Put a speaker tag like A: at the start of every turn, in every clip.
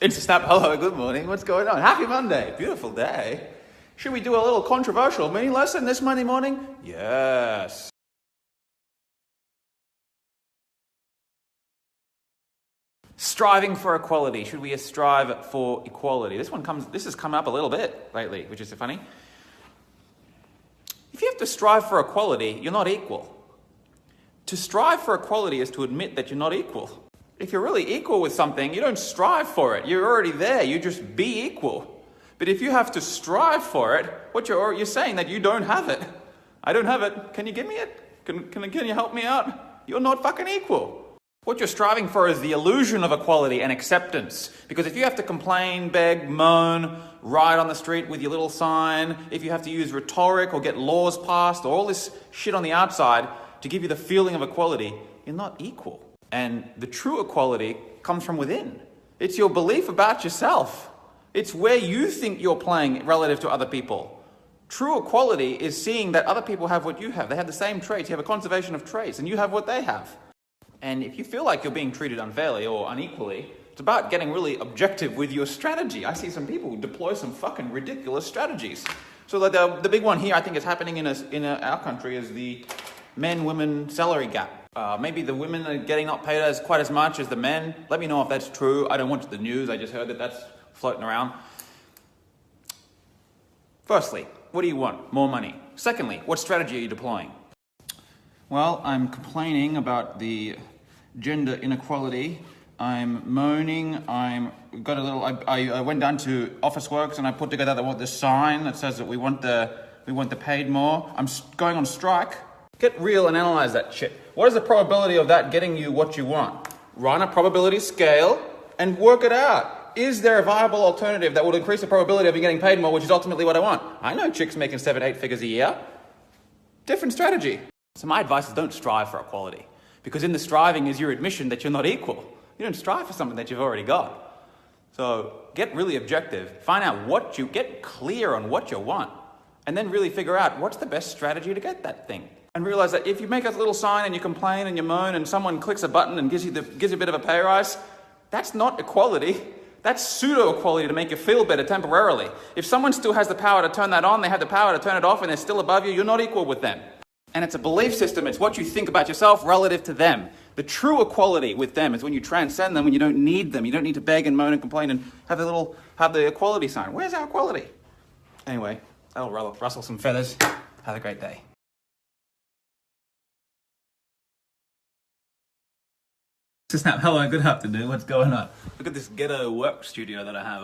A: Instasnap, hello, good morning. What's going on? Happy Monday. Beautiful day. Should we do a little controversial mini lesson this Monday morning? Yes. Striving for equality. Should we strive for equality? This has come up a little bit lately, which is funny. If you have to strive for equality, you're not equal. To strive for equality is to admit that you're not equal. If you're really equal with something, you don't strive for it. You're already there. You just be equal. But if you have to strive for it, you're saying that you don't have it. I don't have it. Can you give me it? Can you help me out? You're not fucking equal. What you're striving for is the illusion of equality and acceptance. Because if you have to complain, beg, moan, ride on the street with your little sign, if you have to use rhetoric or get laws passed or all this shit on the outside to give you the feeling of equality, you're not equal. And the true equality comes from within. It's your belief about yourself. It's where you think you're playing relative to other people. True equality is seeing that other people have what you have. They have the same traits. You have a conservation of traits, and you have what they have. And if you feel like you're being treated unfairly or unequally, it's about getting really objective with your strategy. I see some people deploy some fucking ridiculous strategies. So the big one here I think is happening in our country is the men-women salary gap. Maybe the women are getting not paid quite as much as the men. Let me know if that's true. I don't watch the news. I just heard that that's floating around. Firstly, what do you want? More money. Secondly, what strategy are you deploying? Well, I'm complaining about the gender inequality. I'm moaning. I went down to Officeworks and I put together this sign that says that we want the paid more. I'm going on strike. Get real and analyze that shit. What is the probability of that getting you what you want? Run a probability scale and work it out. Is there a viable alternative that will increase the probability of you getting paid more, which is ultimately what I want? I know chicks making 7-8 figures a year. Different strategy. So my advice is don't strive for equality. Because in the striving is your admission that you're not equal. You don't strive for something that you've already got. So get really objective. Find out get clear on what you want. And then really figure out what's the best strategy to get that thing. And realize that if you make a little sign and you complain and you moan and someone clicks a button and gives you a bit of a pay rise, that's not equality. That's pseudo-equality to make you feel better temporarily. If someone still has the power to turn that on, they have the power to turn it off, and they're still above you, you're not equal with them. And it's a belief system. It's what you think about yourself relative to them. The true equality with them is when you transcend them, when you don't need them. You don't need to beg and moan and complain and have the equality sign. Where's our equality? Anyway, that'll rustle some feathers. Have a great day. Snap, hello, good afternoon. What's going on? Look at this ghetto work studio that I have.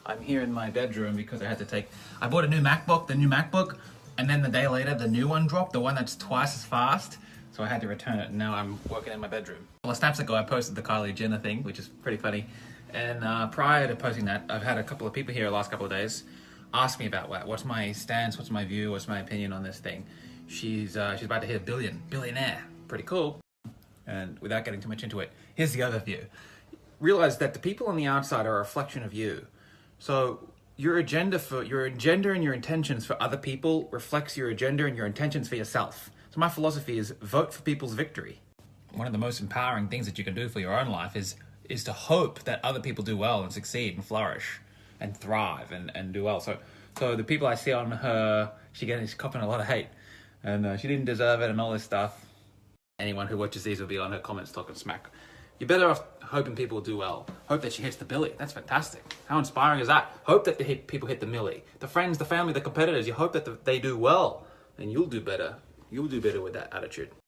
A: I'm here in my bedroom because I bought a new MacBook, and then the day later the new one dropped, the one that's twice as fast. So I had to return it, and now I'm working in my bedroom. A couple of snaps ago I posted the Kylie Jenner thing, which is pretty funny. And prior to posting that, I've had a couple of people here the last couple of days ask me about what's my stance, what's my view, what's my opinion on this thing. She's about to hit billionaire. Pretty cool. And without getting too much into it, here's the other view. Realize that the people on the outside are a reflection of you. So your agenda and your intentions for other people reflects your agenda and your intentions for yourself. So my philosophy is vote for people's victory. One of the most empowering things that you can do for your own life is to hope that other people do well and succeed and flourish and thrive and do well. So the people I see on her, she's copping a lot of hate, and she didn't deserve it and all this stuff. Anyone who watches these will be on her comments talking smack. You're better off hoping people do well. Hope that she hits the billy. That's fantastic. How inspiring is that? Hope that people hit the milli. The friends, the family, the competitors, you hope that they do well. And you'll do better. You'll do better with that attitude.